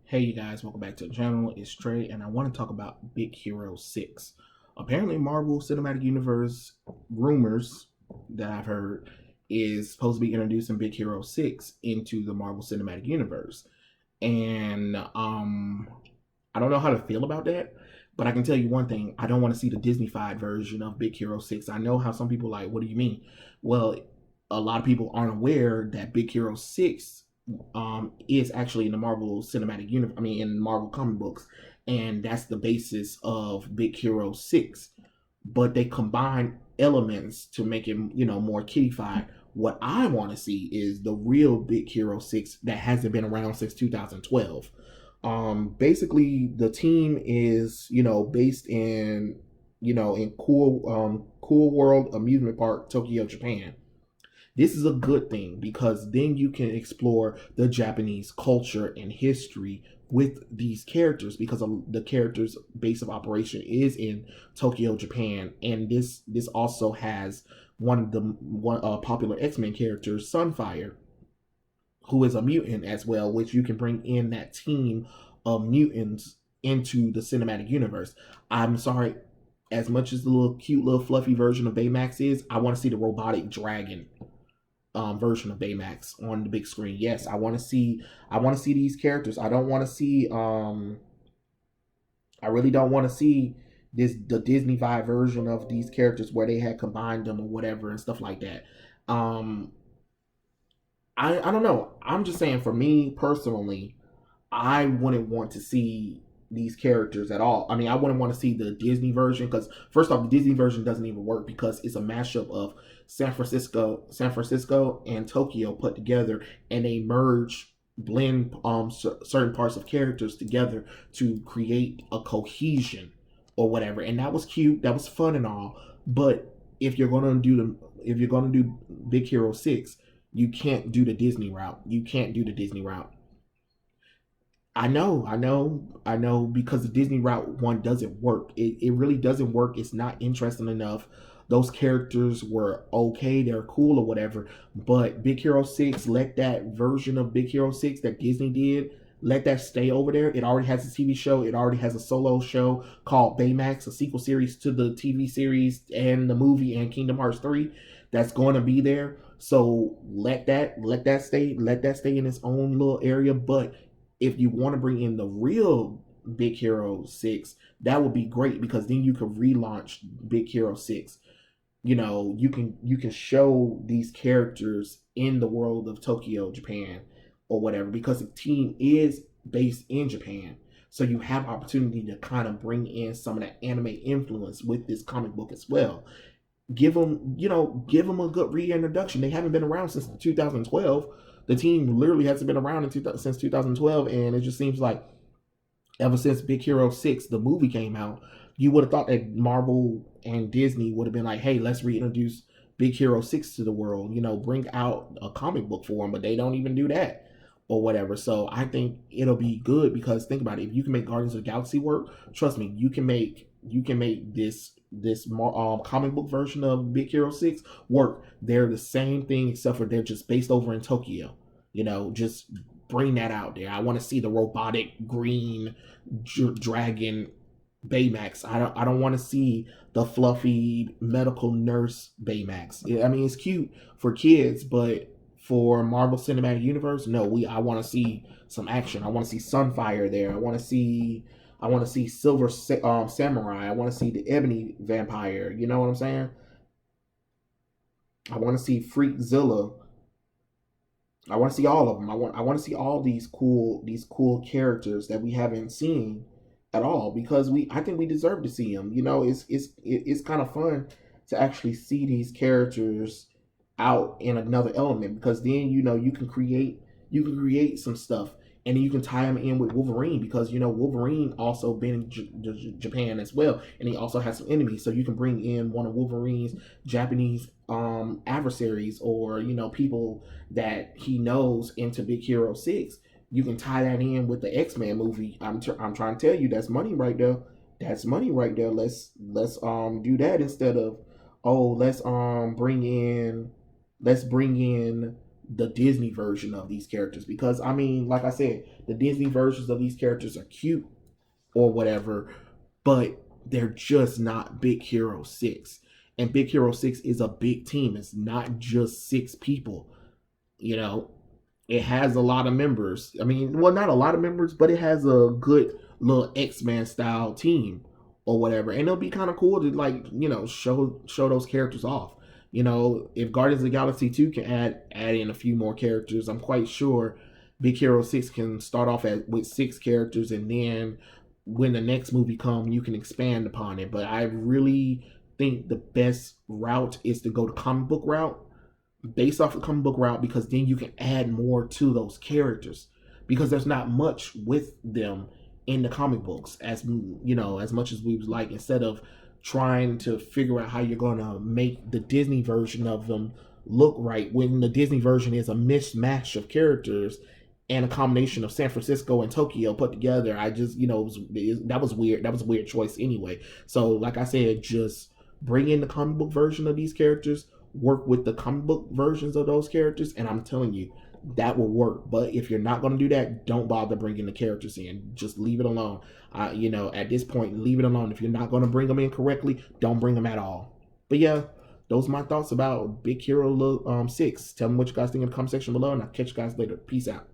Hey you guys, welcome back to the channel. It's Trey, and I want to talk about Big Hero 6. Apparently, Marvel Cinematic Universe rumors that I've heard is supposed to be introducing Big Hero 6 into the Marvel Cinematic Universe. And I don't know how to feel about that, but I can tell you one thing. I don't want to see the Disney-fied version of Big Hero 6. I know how some people are like, what do you mean? Well, a lot of people aren't aware that Big Hero 6 is actually in the Marvel Cinematic Universe. I mean, in Marvel comic books, and that's the basis of Big Hero 6. But they combine elements to make it, more kiddified. What I want to see is the real Big Hero 6 that hasn't been around since 2012. Basically, the team is, based in, in Cool World Amusement Park, Tokyo, Japan. This is a good thing because then you can explore the Japanese culture and history with these characters because the characters' base of operation is in Tokyo, Japan, and this also has one of the popular X-Men characters, Sunfire, who is a mutant as well, which you can bring in that team of mutants into the cinematic universe. I'm sorry, as much as the little cute little fluffy version of Baymax is, I want to see the robotic dragon version of Baymax on the big screen. Yes, I want to see. I want to see these characters. I don't want to see. I really don't want to see the Disney vibe version of these characters where they had combined them or whatever and stuff like that. Um, I don't know. I'm just saying for me personally, I wouldn't want to see these characters at all. I mean, I wouldn't want to see the Disney version because first off, the Disney version doesn't even work because it's a mashup of San Francisco and Tokyo put together, and they blend certain parts of characters together to create a cohesion or whatever. And that was cute, that was fun and all. But if you're gonna do Big Hero 6, you can't do the Disney route. You can't do the Disney route. I know, because the Disney Route one doesn't work. It really doesn't work. It's not interesting enough. Those characters were okay, they're cool or whatever. But Big Hero 6, let that version of Big Hero 6 that Disney did, let that stay over there. It already has a TV show, it already has a solo show called Baymax, a sequel series to the TV series and the movie and Kingdom Hearts 3 that's going to be there. So let that stay in its own little area. But if you want to bring in the real Big Hero 6, that would be great because then you could relaunch Big Hero 6. You can show these characters in the world of Tokyo, Japan, or whatever, because the team is based in Japan. So you have opportunity to kind of bring in some of that anime influence with this comic book as well. Give them a good reintroduction. They haven't been around since 2012. The team literally hasn't been around since 2012, and it just seems like ever since Big Hero 6, the movie came out, you would have thought that Marvel and Disney would have been like, hey, let's reintroduce Big Hero 6 to the world, bring out a comic book for them, but they don't even do that or whatever. So I think it'll be good because think about it. If you can make Guardians of the Galaxy work, trust me, you can make this comic book version of Big Hero 6 work. They're the same thing except for they're just based over in Tokyo. Just bring that out there. I want to see the robotic green dragon Baymax. I don't want to see the fluffy medical nurse Baymax. I mean, it's cute for kids, but for Marvel Cinematic Universe, no. I want to see some action. I want to see Sunfire there. I want to see Silver Samurai. I want to see the Ebony Vampire. You know what I'm saying? I want to see Freakzilla. I want to see all of them. I want to see all these cool characters that we haven't seen at all because I think we deserve to see them. It's kind of fun to actually see these characters out in another element because then you can create some stuff and then you can tie them in with Wolverine because Wolverine also been in Japan as well, and he also has some enemies. So you can bring in one of Wolverine's Japanese adversaries or people that he knows into Big Hero 6. You can tie that in with the X-Men movie. I'm trying to tell you, that's money right there. That's money right there. Let's do that instead of, oh, let's bring in the Disney version of these characters, because I mean, like I said, the Disney versions of these characters are cute or whatever, but they're just not Big Hero 6. And Big Hero 6 is a big team. It's not just 6 people. You know, it has a lot of members. I mean, well, not a lot of members, but it has a good little X-Men style team or whatever. And it'll be kind of cool to, like, show those characters off. If Guardians of the Galaxy 2 can add in a few more characters, I'm quite sure Big Hero 6 can start off with 6 characters, and then when the next movie comes, you can expand upon it. But I really think the best route is to go the comic book route, based off the comic book route, because then you can add more to those characters, because there's not much with them in the comic books, as much as we would like. Instead of trying to figure out how you're going to make the Disney version of them look right, when the Disney version is a mismatch of characters and a combination of San Francisco and Tokyo put together. I just, that was weird. That was a weird choice anyway. So, like I said, just bring in the comic book version of these characters, work with the comic book versions of those characters, and I'm telling you, that will work. But if you're not going to do that, don't bother bringing the characters in. Just leave it alone. At this point, leave it alone. If you're not going to bring them in correctly, don't bring them at all. But yeah, those are my thoughts about Big Hero 6. Tell me what you guys think in the comment section below, and I'll catch you guys later. Peace out.